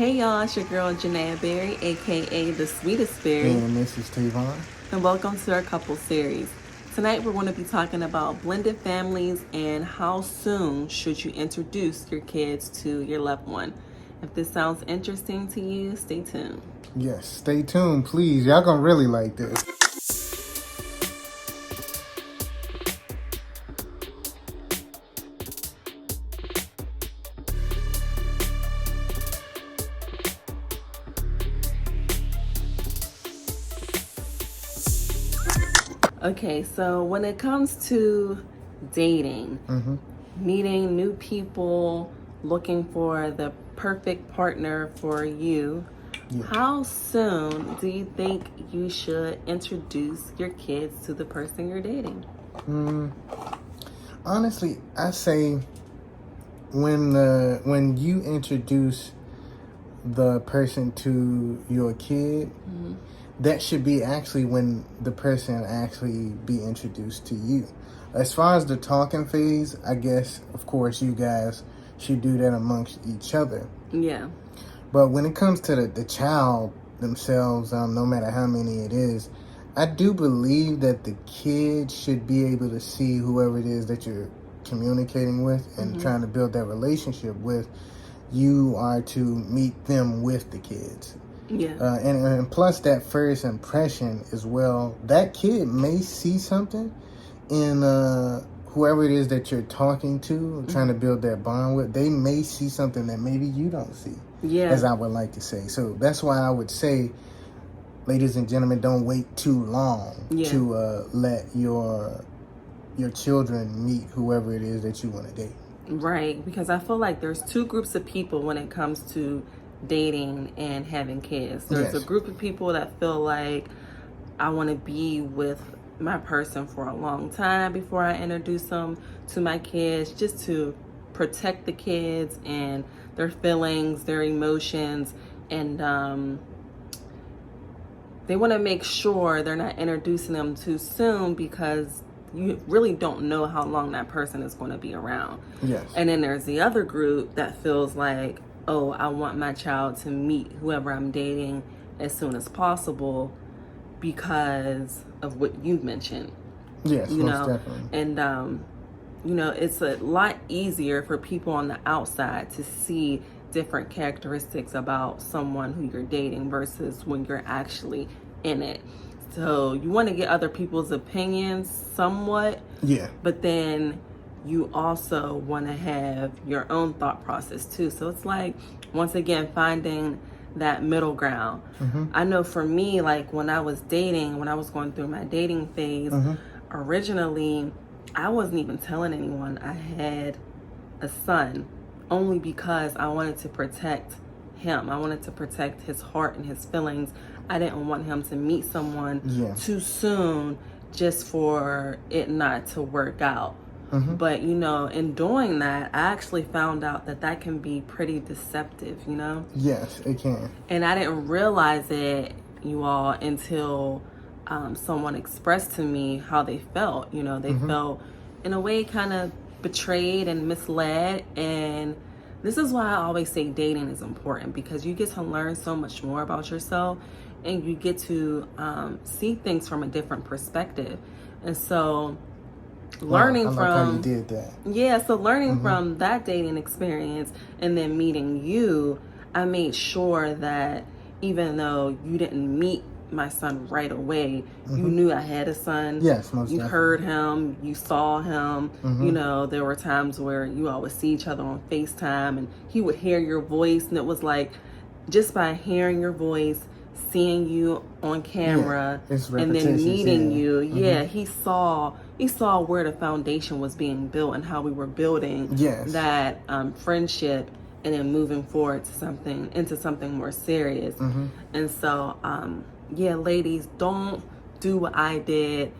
Hey y'all, it's your girl Janaea Berry, aka the Sweetest Berry, And this is Tavon. and welcome to our couple series. Tonight we're going to be talking about blended families and how soon should you introduce your kids to your loved one. If this sounds interesting to you, stay tuned. Yes, stay tuned, please. Y'all gonna really like this. Okay, so when it comes to dating, meeting new people, looking for the perfect partner for you, how soon do you think you should introduce your kids to the person you're dating? Honestly, I say when you introduce the person to your kid, that should be actually when the person actually be introduced to you. As far as the talking phase, I guess, of course, you guys should do that amongst each other. Yeah. But when it comes to the child themselves, no matter how many it is, I do believe that the kid should be able to see whoever it is that you're communicating with and trying to build that relationship with. You are to meet them with the kids. Yeah. And plus that first impression as well, that kid may see something in whoever it is that you're talking to, trying to build that bond with. They may see something that maybe you don't see, as I would like to say. So that's why I would say, ladies and gentlemen, don't wait too long to let your children meet whoever it is that you want to date. Right, because I feel like there's two groups of people when it comes to dating and having kids. There's a group of people that feel like I want to be with my person for a long time before I introduce them to my kids, just to protect the kids and their feelings, their emotions, and they want to make sure they're not introducing them too soon because you really don't know how long that person is going to be around. Yes. And then there's the other group that feels like, oh, I want my child to meet whoever I'm dating as soon as possible because of what you mentioned. Yes, you most know, definitely. and it's a lot easier for people on the outside to see different characteristics about someone who you're dating versus when you're actually in it. So you want to get other people's opinions somewhat. Yeah. But then you also want to have your own thought process too. So it's like, once again, finding that middle ground. I know for me, like when I was going through my dating phase, originally, I wasn't even telling anyone I had a son, only because I wanted to protect him. I wanted to protect his heart and his feelings. I didn't want him to meet someone too soon just for it not to work out. But, in doing that, I actually found out that can be pretty deceptive, Yes, it can. And I didn't realize it, you all, until someone expressed to me how they felt. They felt, in a way, kind of betrayed and misled. And this is why I always say dating is important, because you get to learn so much more about yourself and you get to see things from a different perspective. And so learning I like from how you did that. So learning from that dating experience and then meeting you, I made sure that even though you didn't meet my son right away, you knew I had a son. Yes, most you definitely. heard him, you saw him. There were times where you all would see each other on FaceTime and he would hear your voice, and it was like, just by hearing your voice, seeing you on camera, and then meeting you, he saw where the foundation was being built and how we were building that friendship, and then moving forward to into something more serious. And so ladies, don't do what I did.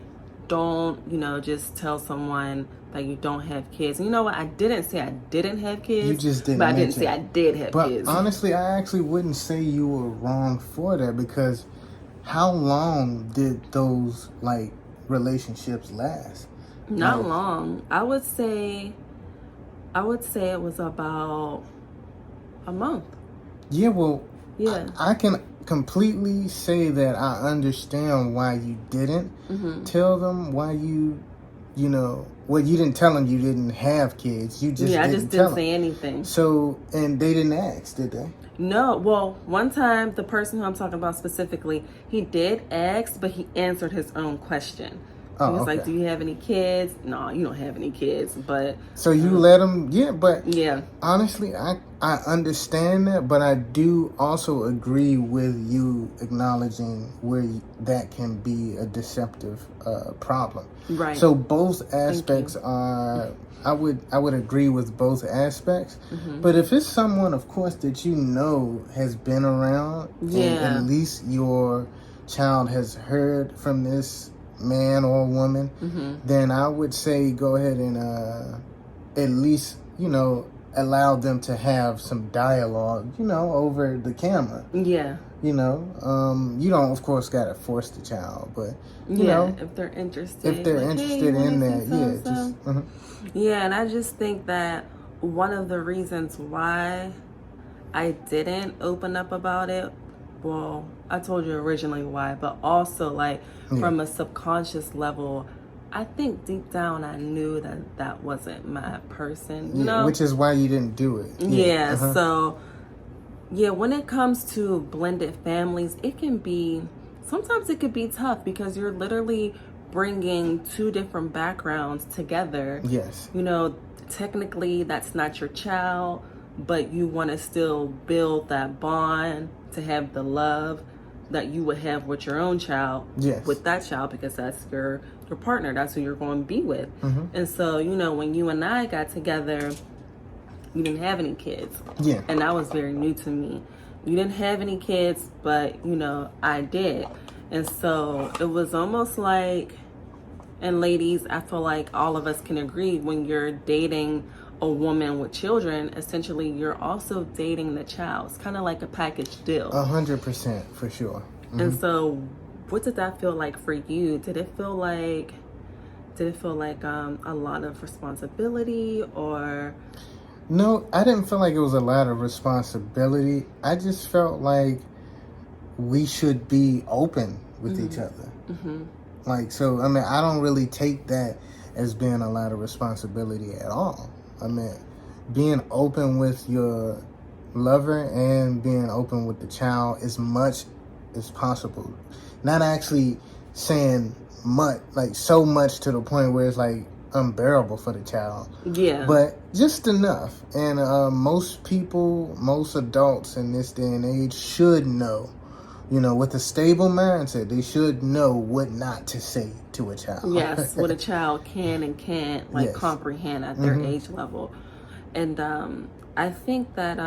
Don't just tell someone that you don't have kids. And you know what? I didn't say I didn't have kids. You just didn't. But I didn't say I did have kids. But honestly, I actually wouldn't say you were wrong for that, because how long did those relationships last? Not long. I would say it was about a month. Yeah, well, Yeah. I can completely say that I understand why you didn't tell them why you know, well, you didn't tell them you didn't have kids. You just Yeah, I didn't just tell didn't them. say anything. So, and they didn't ask, did they? No, well, one time the person who I'm talking about specifically, he did ask, but he answered his own question. He Oh, was okay. like, "Do you have any kids?" No, you don't have any kids, but So you let them, yeah, but yeah, honestly, I understand that, but I do also agree with you acknowledging where that can be a deceptive problem. right. So both Thank you. aspects are. I would agree with both aspects, Mm-hmm. but if it's someone, of course, that you know has been around, and Yeah. at least your child has heard from this man or woman, then I would say go ahead and at least, you know, allow them to have some dialogue, you know, over the camera. Yeah. You know, you don't, of course, gotta force the child, but you Yeah, know, if they're interested. if they're Like, hey, interested you in wanna that, see yeah, so-and-so? just Yeah, and I just think that one of the reasons why I didn't open up about it, well, I told you originally why, but also like yeah, from a subconscious level, I think deep down I knew that that wasn't my person, you yeah, know? which is why you didn't do it. Yeah, so yeah, when it comes to blended families, it can be, sometimes it could be tough because you're literally bringing two different backgrounds together. Yes. You know, technically that's not your child, but you want to still build that bond to have the love that you would have with your own child, Yes. with that child, because that's your partner, that's who you're going to be with. And so, you know, when you and I got together, you didn't have any kids. Yeah. And that was very new to me. You didn't have any kids, but, you know, I did. And so it was almost like, and ladies, I feel like all of us can agree, when you're dating a woman with children, essentially you're also dating the child. It's kind of like a package deal. 100% for sure. And so what did that feel like for you? Did it feel like a lot of responsibility, or? No, I didn't feel like it was a lot of responsibility. I just felt like we should be open with each other. Like, so, I mean, I don't really take that as being a lot of responsibility at all. I mean, being open with your lover and being open with the child as much as possible. Not actually saying much, like so much to the point where it's like unbearable for the child. Yeah. But just enough. And most people, most adults in this day and age should know, you know, with a stable mindset, they should know what not to say to a child. Yes, what a child can and can't Yes. comprehend at their age level. And I think that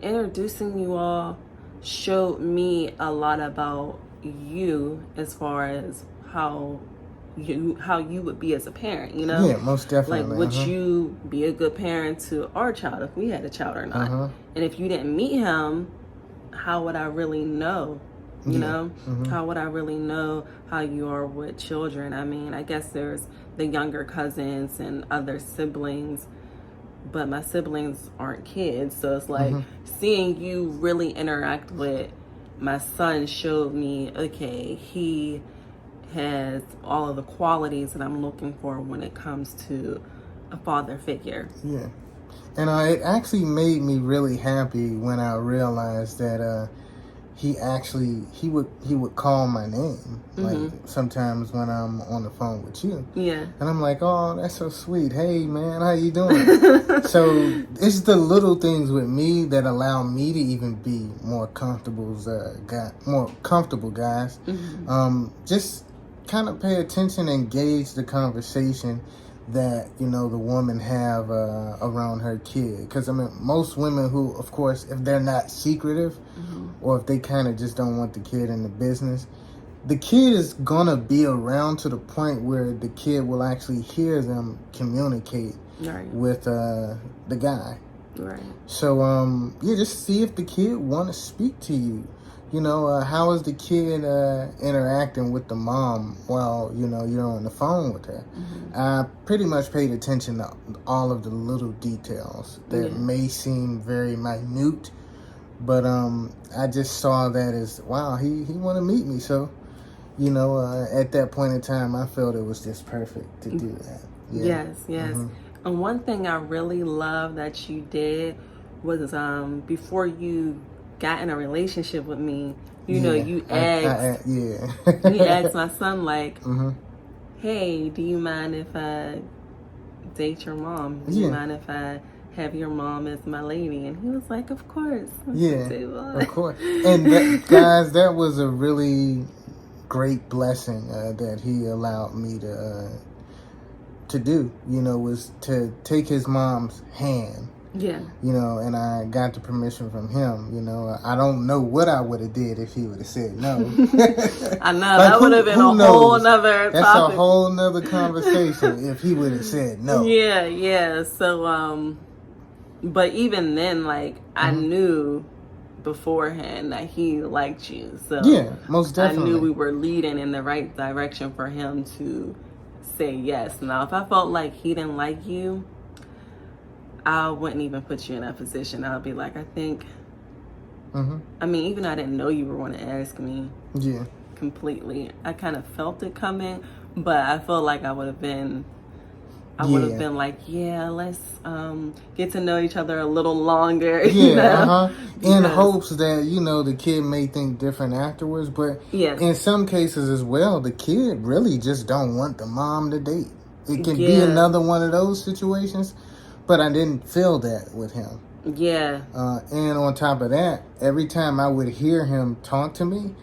introducing you all showed me a lot about you, as far as how you would be as a parent, you know? Yeah, most definitely. Like, would you be a good parent to our child if we had a child or not? And if you didn't meet him, how would I really know? You know? How would I really know how you are with children? I mean, I guess there's the younger cousins and other siblings, but my siblings aren't kids. So it's like seeing you really interact with my son showed me, okay, he has all of the qualities that I'm looking for when it comes to a father figure. Yeah. And it actually made me really happy when I realized that he would call my name, like sometimes when I'm on the phone with you. Yeah. And I'm like, oh, that's so sweet. Hey man, how you doing? So it's the little things with me that allow me to even be more comfortable guys. Just kind of pay attention and gauge the conversation that, you know, the woman have around her kid. Because, I mean, most women who, of course, if they're not secretive or if they kind of just don't want the kid in the business, the kid is going to be around to the point where the kid will actually hear them communicate with the guy. Right. So, just see if the kid want to speak to you. how is the kid interacting with the mom while, you're on the phone with her? I pretty much paid attention to all of the little details that may seem very minute, but I just saw that as, wow, he want to meet me. So, at that point in time, I felt it was just perfect to do that. Yeah. Yes. And one thing I really love that you did was before you got in a relationship with me, you asked you asked my son, like, hey, do you mind if I date your mom? Do you mind if I have your mom as my lady? And he was like, of course. Of course. And guys, that was a really great blessing that he allowed me to do, was to take his mom's hand. Yeah. And I got the permission from him. I don't know what I would have did if he would have said no. I know, that would have been a whole nother topic. That's a whole nother conversation if he would have said no. Yeah. So, but even then, like, I knew beforehand that he liked you. So yeah, most definitely. I knew we were leading in the right direction for him to say yes. Now, if I felt like he didn't like you, I wouldn't even put you in that position. I'll be like, I think, I mean, even though I didn't know you were going to ask me completely, I kind of felt it coming, but I felt like I would have been like, let's get to know each other a little longer. In hopes that, the kid may think different afterwards. But in some cases as well, the kid really just don't want the mom to date. It can be another one of those situations, but I didn't feel that with him. Yeah. And on top of that, every time I would hear him talk to me,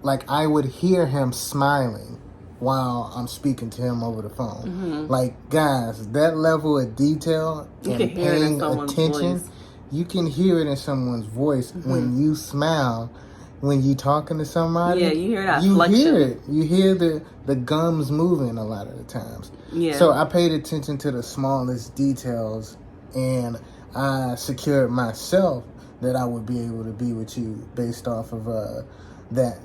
like I would hear him smiling while I'm speaking to him over the phone. Like, guys, that level of detail and paying attention, you can hear it in someone's voice when you smile, when you talking to somebody. Yeah, you hear that you flexion. Hear it. You hear the gums moving a lot of the times. Yeah. So I paid attention to the smallest details, and I secured myself that I would be able to be with you based off of that.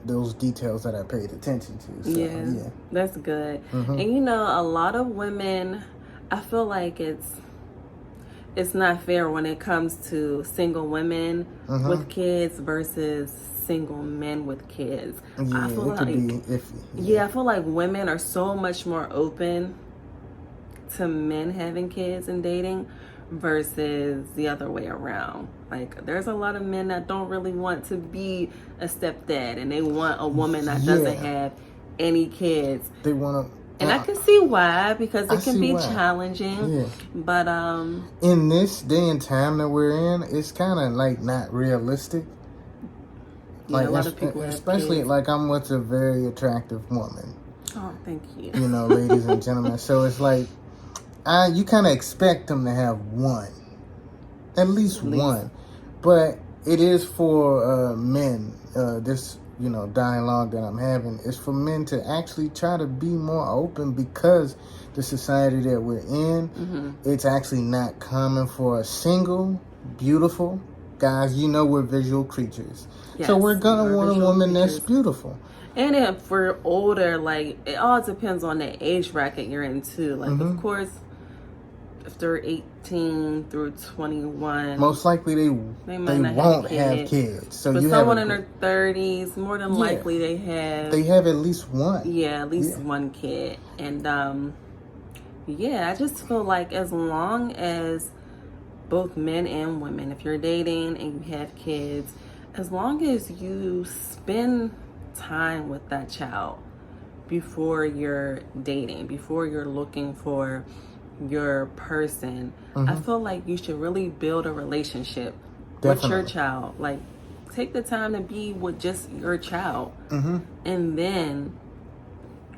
Those details that I paid attention to. So, yeah. That's good. And a lot of women, I feel like it's not fair when it comes to single women with kids versus single men with kids. I feel like I feel like women are so much more open to men having kids and dating versus the other way around. Like, there's a lot of men that don't really want to be a stepdad, and they want a woman that doesn't have any kids. They want to, and I can see why, because it can be challenging. Yeah. But in this day and time that we're in, it's kind of like not realistic. Like, a lot of people, especially like I'm with a very attractive woman. Oh, thank you. Ladies and gentlemen. So it's like, you kind of expect them to have one, at least one, but it is for men. This dialogue that I'm having is for men to actually try to be more open, because the society that we're in, it's actually not common for a single, beautiful guys. We're visual creatures, so we're gonna want a woman that's beautiful. And if we're older, like, it all depends on the age bracket you're in too. Like, of course, if they're 18 through 21, most likely they won't have kids. So but someone in their 30s, more than likely they have at least one. Yeah, at least one kid. And I just feel like as long as both men and women, if you're dating and you have kids, as long as you spend time with that child before you're dating, before you're looking for your person, I feel like you should really build a relationship with your child. Like, take the time to be with just your child, and then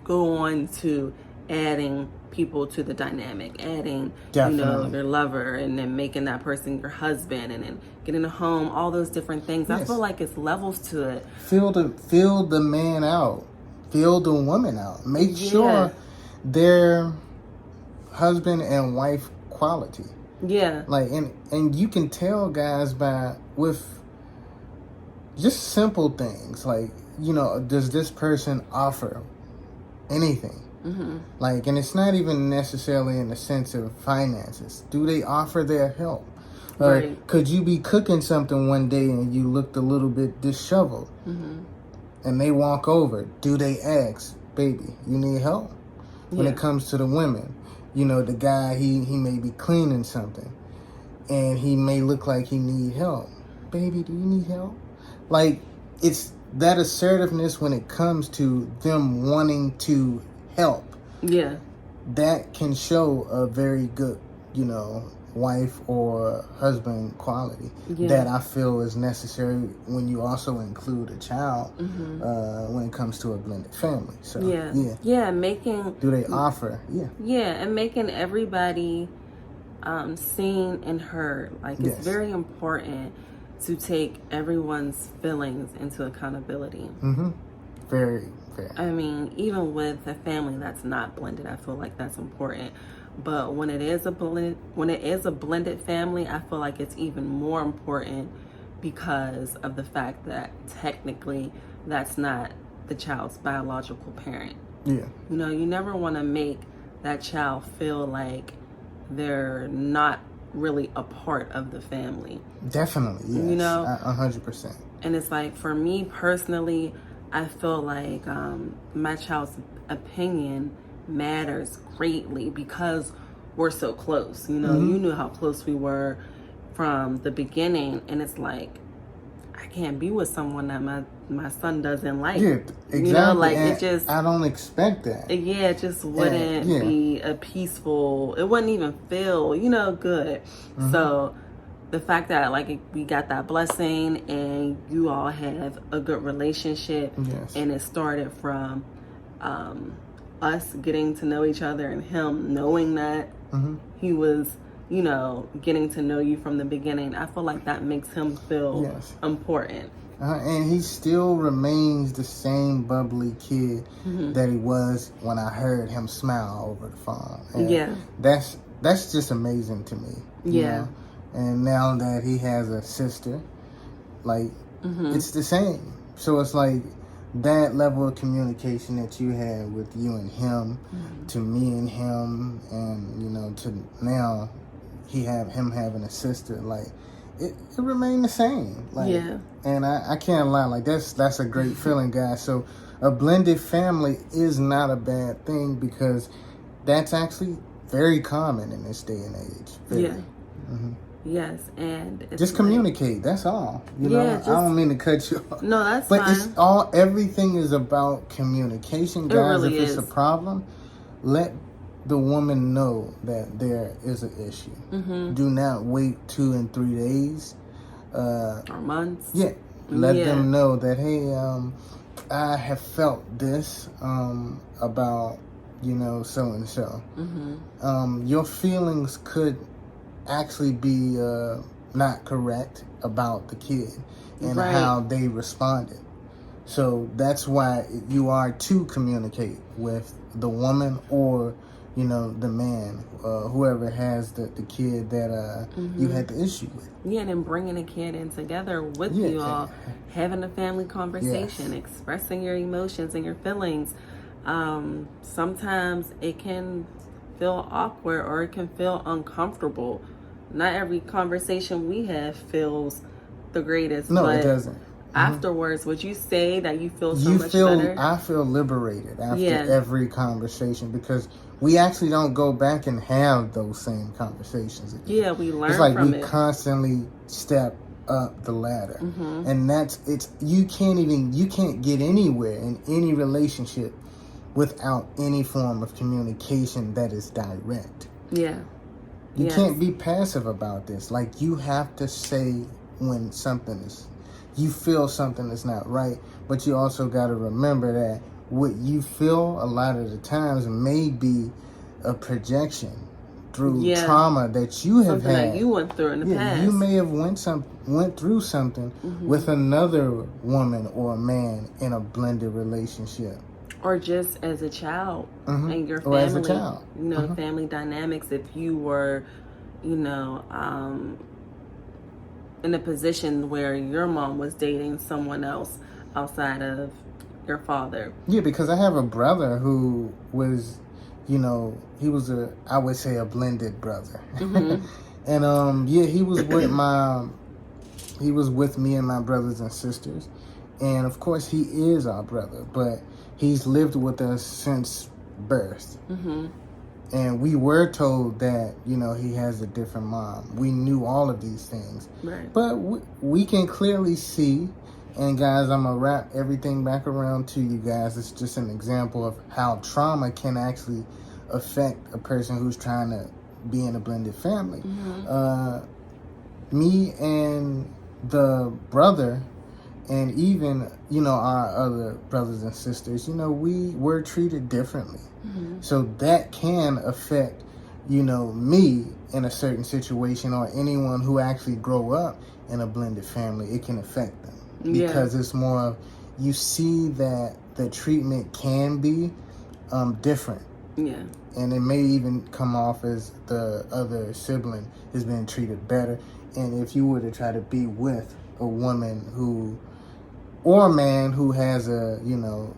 go on to adding people to the dynamic, adding your lover, and then making that person your husband, and then getting a home, all those different things. I feel like it's levels to it. Feel the man out, feel the woman out, make sure they're husband and wife quality. Like, and you can tell guys with just simple things like, does this person offer anything? Like, and it's not even necessarily in the sense of finances. Do they offer their help? Right. Could you be cooking something one day and you looked a little bit disheveled, and they walk over? Do they ask, baby, you need help? When it comes to the women, the guy, he may be cleaning something and he may look like he need help. Baby, do you need help? Like, it's that assertiveness when it comes to them wanting to help. Yeah. That can show a very good, wife or husband quality that I feel is necessary when you also include a child when it comes to a blended family. So making do they offer and making everybody seen and heard. Like, it's very important to take everyone's feelings into accountability. Very, very. I mean, even with a family that's not blended, I feel like that's important. But when it is a blended family, I feel like it's even more important because of the fact that technically that's not the child's biological parent. Yeah. You never want to make that child feel like they're not really a part of the family. Definitely, yes. 100%. And it's like, for me personally, I feel like my child's opinion matters greatly because we're so close. You knew how close we were from the beginning, and it's like, I can't be with someone that my son doesn't like. Yeah, exactly. I don't expect that. It just wouldn't be a peaceful. It wouldn't even feel, good. So the fact that we got that blessing and you all have a good relationship, and it started from us getting to know each other and him knowing that he was, getting to know you from the beginning. I feel like that makes him feel important. And he still remains the same bubbly kid that he was when I heard him smile over the phone. And that's just amazing to me. You know? And now that he has a sister, it's the same. So it's like that level of communication that you had with you and him, to me and him, and to now him having a sister, it remained the same. And I can't lie, that's a great feeling, guys. So a blended family is not a bad thing because that's actually very common in this day and age. Very. Yes, and it's just communicate. That's all. I don't mean to cut you off. No, that's but fine. But everything is about communication, guys. It really if is. It's a problem, let the woman know that there is an issue. Do not wait 2 and 3 days. Or months. Yeah. Let them know that, hey, I have felt this about, so and so. Your feelings could actually be not correct about the kid and how they responded. So that's why you are to communicate with the woman or the man, whoever has the kid that you had the issue with. Yeah, and then bringing a kid in together with you all, having a family conversation, expressing your emotions and your feelings. Sometimes it can feel awkward or it can feel uncomfortable. Not every conversation we have feels the greatest. No, but it doesn't. Afterwards, would you say that you feel so much better? I feel liberated after every conversation because we actually don't go back and have those same conversations again. Yeah, we learn it's like from we it. Constantly step up the ladder. And you can't get anywhere in any relationship without any form of communication that is direct. Yeah. You can't be passive about this. You have to say when you feel something is not right, but you also got to remember that what you feel a lot of the times may be a projection through trauma that you have had. That you went through in the past. You may have went through something with another woman or a man in a blended relationship. Or just as a child and your family. Or as a child. Family dynamics. If you were, in a position where your mom was dating someone else outside of your father. Yeah, because I have a brother who was, he was I would say a blended brother. Mm-hmm. And he was with me and my brothers and sisters. And of course he is our brother, but he's lived with us since birth. Mm-hmm. And we were told that, he has a different mom. We knew all of these things. Right. But we can clearly see, and guys, I'm going to wrap everything back around to you guys. It's just an example of how trauma can actually affect a person who's trying to be in a blended family. Mm-hmm. Me and the brother, and even, our other brothers and sisters, we were treated differently. Mm-hmm. So that can affect, me in a certain situation, or anyone who actually grow up in a blended family. It can affect them because it's more of, you see that the treatment can be different. Yeah. And it may even come off as the other sibling is being treated better. And if you were to try to be with a woman or a man who has a,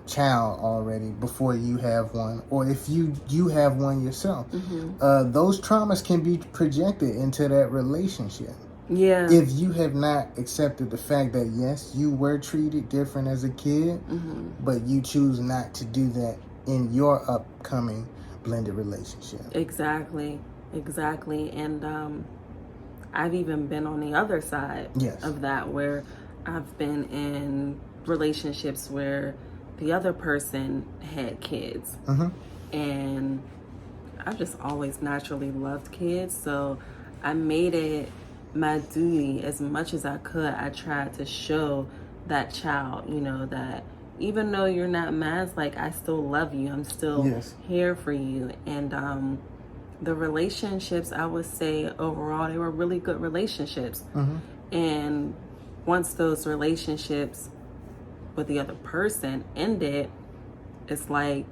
child already before you have one, or if you have one yourself, mm-hmm. Those traumas can be projected into that relationship. Yeah. If you have not accepted the fact that, yes, you were treated different as a kid, mm-hmm. but you choose not to do that in your upcoming blended relationship. Exactly. And I've even been on the other side of that, where I've been in relationships where the other person had kids. Mm-hmm. And I've just always naturally loved kids, so I made it my duty as much as I could. I tried to show that child, that even though you're not mine, like, I still love you. I'm still here for you. And the relationships, I would say overall, they were really good relationships. Mm-hmm. And once those relationships with the other person ended, it's like,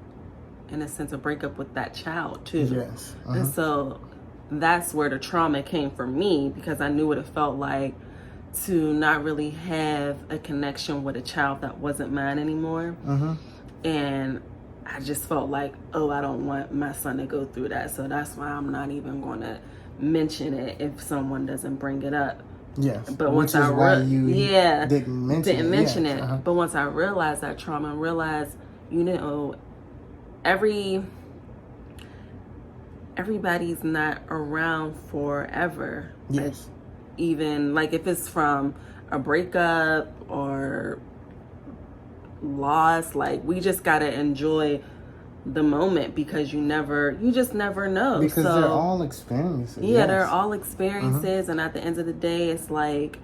in a sense, a breakup with that child too. Yes. Uh-huh. And so that's where the trauma came for me, because I knew what it felt like to not really have a connection with a child that wasn't mine anymore. Mm-hmm. And I just felt like, I don't want my son to go through that. So that's why I'm not even going to mention it if someone doesn't bring it up. Yes, but which is why you didn't mention it. Uh-huh. But once I realized that trauma, and realized, everybody's not around forever. Yes. Like, even like if it's from a breakup or loss, like, we just gotta enjoy the moment, because you just never know. Because they're all experiences. Yeah, they're all experiences. And at the end of the day, it's like,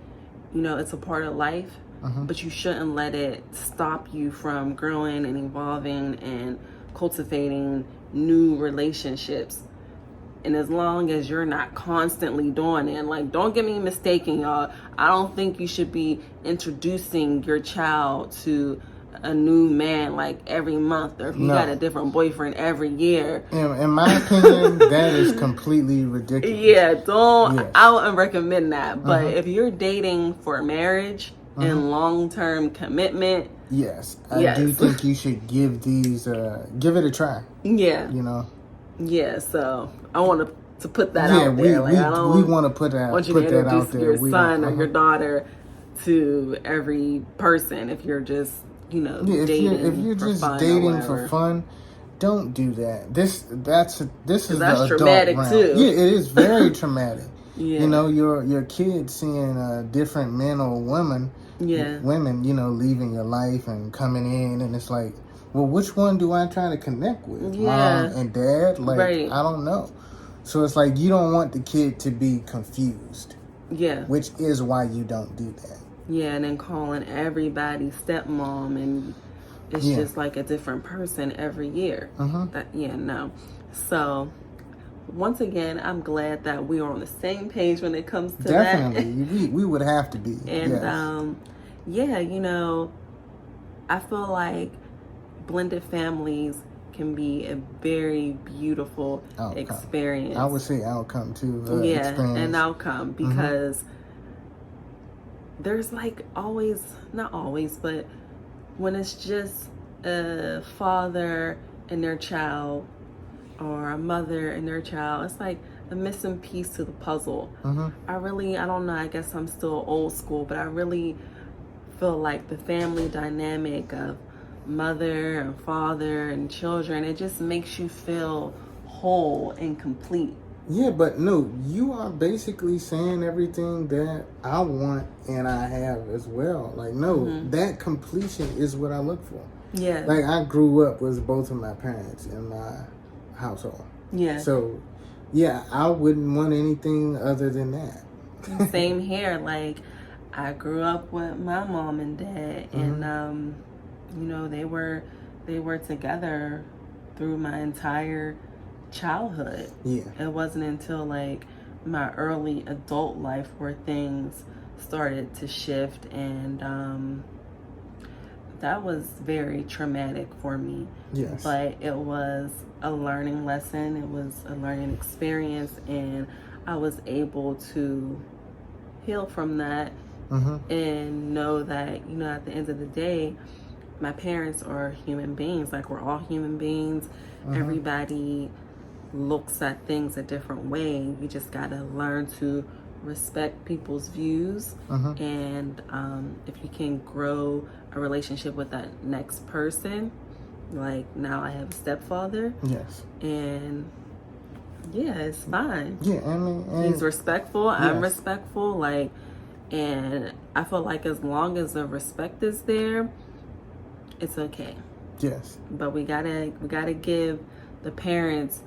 it's a part of life, but you shouldn't let it stop you from growing and evolving and cultivating new relationships. And as long as you're not constantly doing it, like, don't get me mistaken, y'all, I don't think you should be introducing your child to a new man like every month, or if you got a different boyfriend every year. In my opinion, that is completely ridiculous. Yeah, I wouldn't recommend that. But if you're dating for marriage and long-term commitment, yes, I do think you should give it a try. Yeah. Yeah, so I want to put that out there. We want to put that out there. Introduce your son or your daughter to every person if you're just dating. If you're just dating for fun, don't do that. This is the adult traumatic realm. too. Yeah, it is very traumatic. Yeah. Your kids seeing different men or women. Yeah. Women, leaving your life and coming in, and it's like, well, which one do I try to connect with? Mom and dad? Like, right. I don't know. So it's like, you don't want the kid to be confused. Yeah. Which is why you don't do that. Yeah, and then calling everybody stepmom, and it's just like a different person every year. No. So, once again, I'm glad that we are on the same page when it comes to that. Definitely. We would have to be. And, I feel like blended families can be a very beautiful experience. I would say outcome too. An outcome, because there's like always, not always, but when it's just a father and their child or a mother and their child, it's like a missing piece to the puzzle. I don't know, I guess I'm still old school, but I really feel like the family dynamic of mother and father and children, it just makes you feel whole and complete. Yeah, but no, you are basically saying everything that I want and I have as well. Like, no, that completion is what I look for. Yeah. Like, I grew up with both of my parents in my household. Yeah. So, yeah, I wouldn't want anything other than that. Same here. Like, I grew up with my mom and dad, and you know, they were together through my entire childhood. Yeah. It wasn't until like my early adult life where things started to shift, and that was very traumatic for me. Yes. But it was a learning lesson. It was a learning experience, and I was able to heal from that and know that, you know, at the end of the day, my parents are human beings. Like, we're all human beings. Everybody looks at things a different way. You just gotta learn to respect people's views, and if you can grow a relationship with that next person, like now I have a stepfather. Yes. And yeah, it's fine. Yeah, I mean, he's respectful. Yes. I'm respectful. Like, and I feel like as long as the respect is there, it's okay. Yes. But we gotta give the parents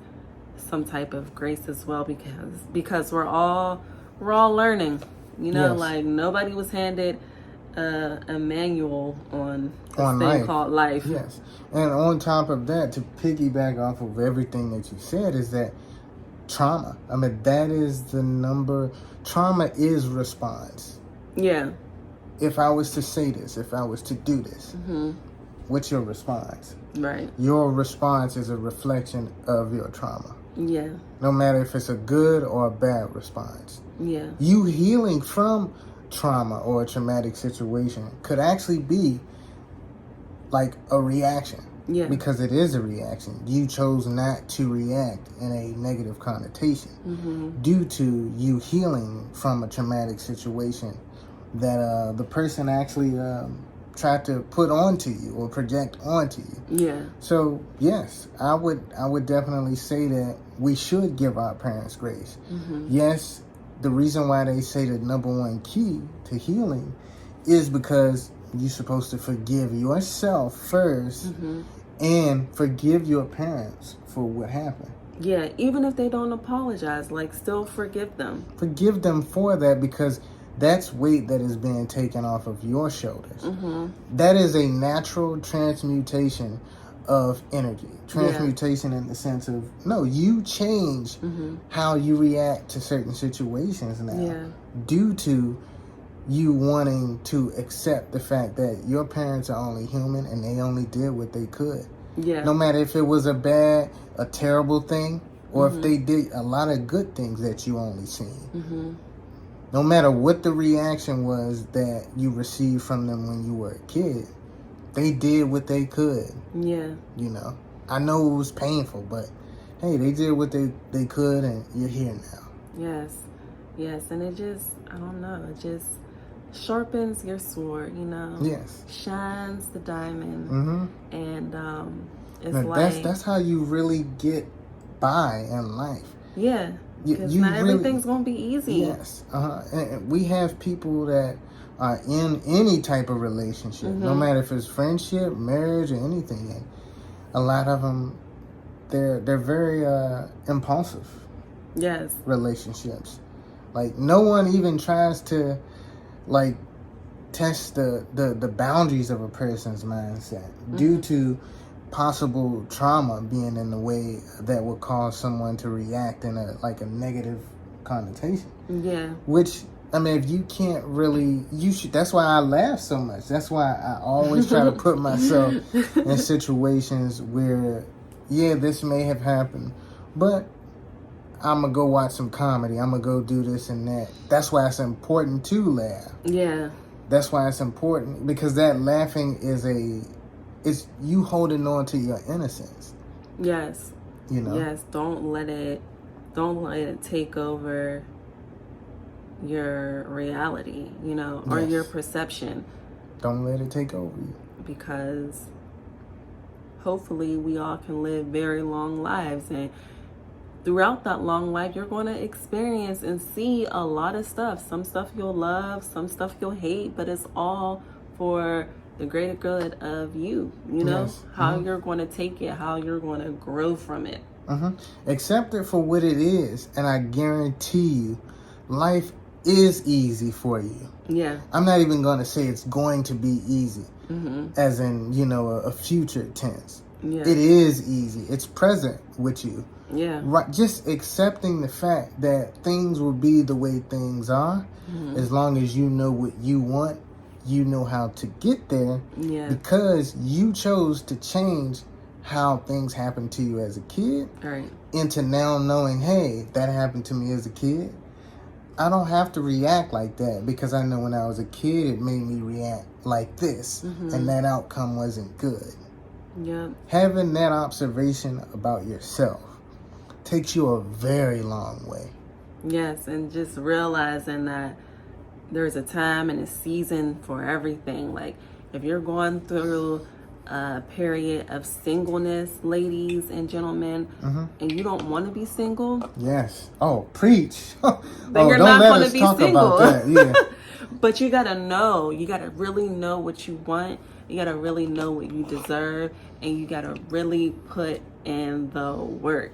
some type of grace as well, because we're all learning. You know, like nobody was handed a manual on this thing called life. Yes. And on top of that, to piggyback off of everything that you said, is that trauma. I mean, that is the number. Trauma is response. Yeah. If I was to say this, if I was to do this, what's your response? Right. Your response is a reflection of your trauma. Yeah. No matter if it's a good or a bad response. Yeah. You healing from trauma or a traumatic situation could actually be like a reaction. Yeah. Because it is a reaction. You chose not to react in a negative connotation due to you healing from a traumatic situation that the person actually tried to put onto you or project onto you. Yeah. So yes, I would definitely say that we should give our parents grace. Yes, the reason why they say the number one key to healing is because you're supposed to forgive yourself first and forgive your parents for what happened. Yeah, even if they don't apologize, like, still forgive them. Forgive them for that, because that's weight that is being taken off of your shoulders. That is a natural transmutation of energy. Transmutation in the sense of, no, you change how you react to certain situations now due to you wanting to accept the fact that your parents are only human and they only did what they could. Yeah. No matter if it was a terrible thing, or if they did a lot of good things that you only seen. No matter what the reaction was that you received from them when you were a kid, they did what they could. Yeah. You know, I know it was painful, but hey, they did what they could, and you're here now. Yes. Yes. And it just, I don't know, it just sharpens your sword, you know? Yes. Shines the diamond. And it's now, like... That's how you really get by in life. Yeah. Because not everything's going to be easy. Yes. And we have people that are in any type of relationship, no matter if it's friendship, marriage, or anything. And a lot of them, they're very impulsive. Yes. Relationships. Like, no one even tries to, like, test the boundaries of a person's mindset due to possible trauma being in the way that would cause someone to react in a negative connotation. Yeah. Which, I mean, if you can't really, you should. That's why I laugh so much. That's why I always try to put myself in situations where, yeah, this may have happened, but I'm going to go watch some comedy. I'm going to go do this and that. That's why it's important to laugh. Yeah. That's why it's important, because that laughing is you holding on to your innocence. Yes. You know? Yes. Don't let it take over your reality, you know, or your perception. Don't let it take over you. Because hopefully we all can live very long lives, and throughout that long life you're going to experience and see a lot of stuff. Some stuff you'll love, some stuff you'll hate, but it's all for the greater good of you know. Yes. How you're going to take it, how you're going to grow from it. Accept it for what it is, and I guarantee you life is easy for you. Yeah. I'm not even going to say it's going to be easy, as in, you know, a future tense. Yeah. It is easy. It's present with you. Yeah. Right. Just accepting the fact that things will be the way things are, as long as you know what you want, you know how to get there, because you chose to change how things happened to you as a kid, Right. into now knowing, hey, that happened to me as a kid. I don't have to react like that, because I know when I was a kid, it made me react like this, and that outcome wasn't good. Yeah. Having that observation about yourself takes you a very long way. Yes, and just realizing that there's a time and a season for everything. Like, if you're going through a period of singleness, ladies and gentlemen, and you don't want to be single, yes. Oh, preach. then you're not going to be single. About that. Yeah. But you got to know. You got to really know what you want. You got to really know what you deserve. And you got to really put in the work.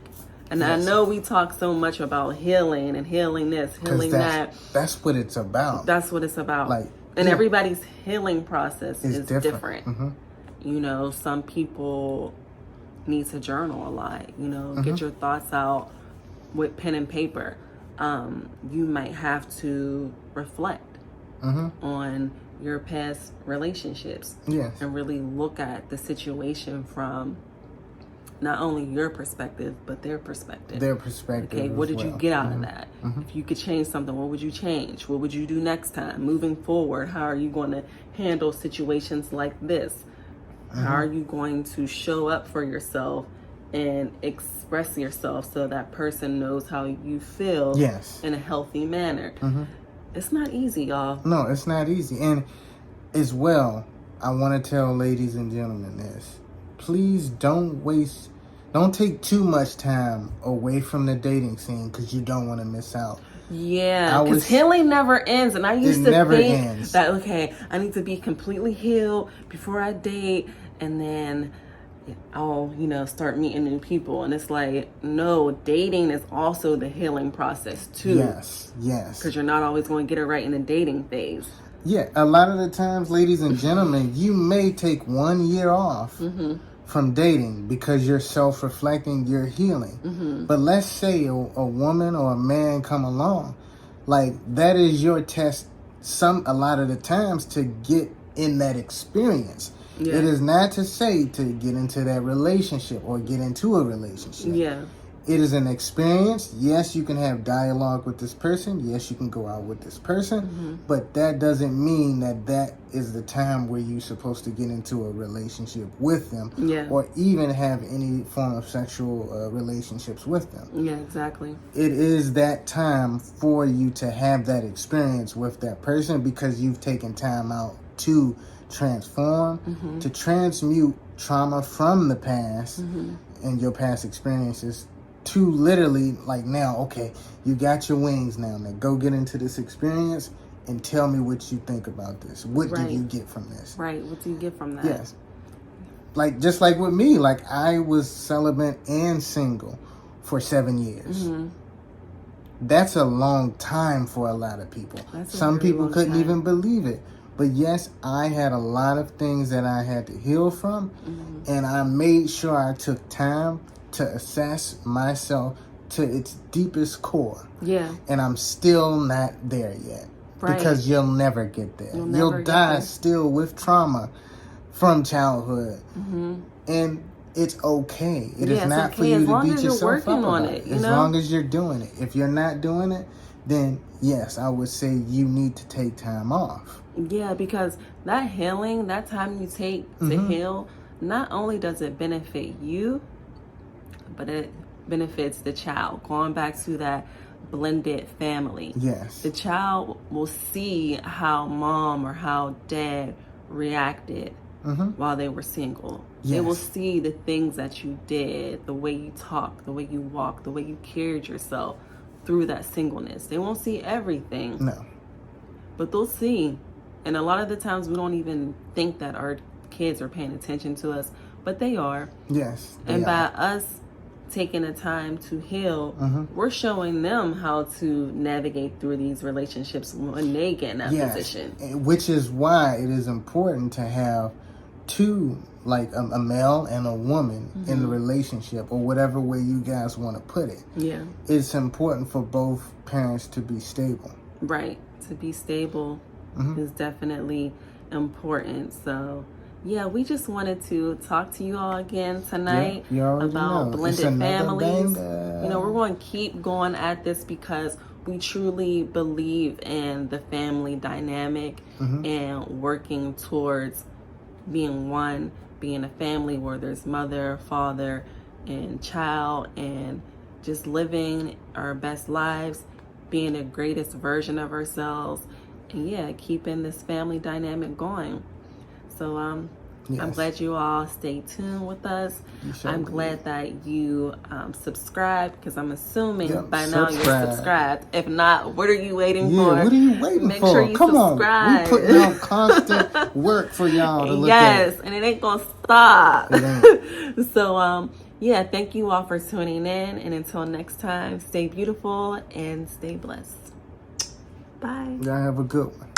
And I know we talk so much about healing and healing this, healing that. That's what it's about. That's what it's about. Like, and everybody's healing process is different. You know, some people need to journal a lot, you know, get your thoughts out with pen and paper. You might have to reflect on your past relationships. Yes. And really look at the situation from not only your perspective, but their perspective. Their perspective. Okay, what did you get out of that? If you could change something, what would you change? What would you do next time? Moving forward, how are you going to handle situations like this? How are you going to show up for yourself and express yourself so that person knows how you feel in a healthy manner? It's not easy, y'all. No, it's not easy. And as well, I want to tell ladies and gentlemen this. Please don't take too much time away from the dating scene, because you don't want to miss out. Yeah, because healing never ends. And I used to think that, okay, I need to be completely healed before I date, and then I'll, you know, start meeting new people. And it's like, no, dating is also the healing process too. Yes. Because you're not always going to get it right in the dating phase. Yeah, a lot of the times, ladies and gentlemen, you may take 1 year off from dating because you're self-reflecting, you're healing. But let's say a woman or a man come along, like, that is your test a lot of the times to get in that experience. It is not to say to get into that relationship or get into a relationship. Yeah. It is an experience. Yes, you can have dialogue with this person. Yes, you can go out with this person. But that doesn't mean that is the time where you're supposed to get into a relationship with them. Or even have any form of sexual relationships with them. Yeah, exactly. It is that time for you to have that experience with that person, because you've taken time out to transform, to transmute trauma from the past and your past experiences, to literally, like, now, okay, you got your wings now, man. Go get into this experience and tell me what you think about this. What do you get from this? Right. What do you get from that? Yes. Like, just like with me, like, I was celibate and single for 7 years. That's a long time for a lot of people. Some people couldn't even believe it. But yes, I had a lot of things that I had to heal from, and I made sure I took time to assess myself to its deepest core. Yeah. And I'm still not there yet. Right. Because you'll never get there. You'll die still with trauma from childhood. And it's okay. It is it's not okay for you as to long beat as you're yourself working up on about it, it. As long as you're doing it. If you're not doing it, then yes, I would say you need to take time off. Yeah, because that healing, that time you take to heal, not only does it benefit you, but it benefits the child. Going back to that blended family. Yes. The child will see how mom or how dad reacted while they were single. Yes. They will see the things that you did, the way you talked, the way you walked, the way you carried yourself through that singleness. They won't see everything. No. But they'll see. And a lot of the times we don't even think that our kids are paying attention to us, but they are. Yes. And by us taking the time to heal, we're showing them how to navigate through these relationships when they get in that position. Which is why it is important to have two, like a male and a woman in the relationship, or whatever way you guys want to put it. Yeah. It's important for both parents to be stable. Right. To be stable is definitely important. So, yeah, we just wanted to talk to you all again tonight about blended families. You know, we're going to keep going at this because we truly believe in the family dynamic and working towards being one, being a family where there's mother, father, and child, and just living our best lives, being the greatest version of ourselves, and keeping this family dynamic going. So I'm glad you all stay tuned with us. I'm glad that you subscribe, because I'm assuming by now you're subscribed. If not, what are you waiting for? What are you waiting for? Make sure you subscribe. We putting out constant work for y'all to look at. Yes, and it ain't gonna stop. It ain't. So thank you all for tuning in, and until next time, stay beautiful and stay blessed. Bye. Y'all have a good one.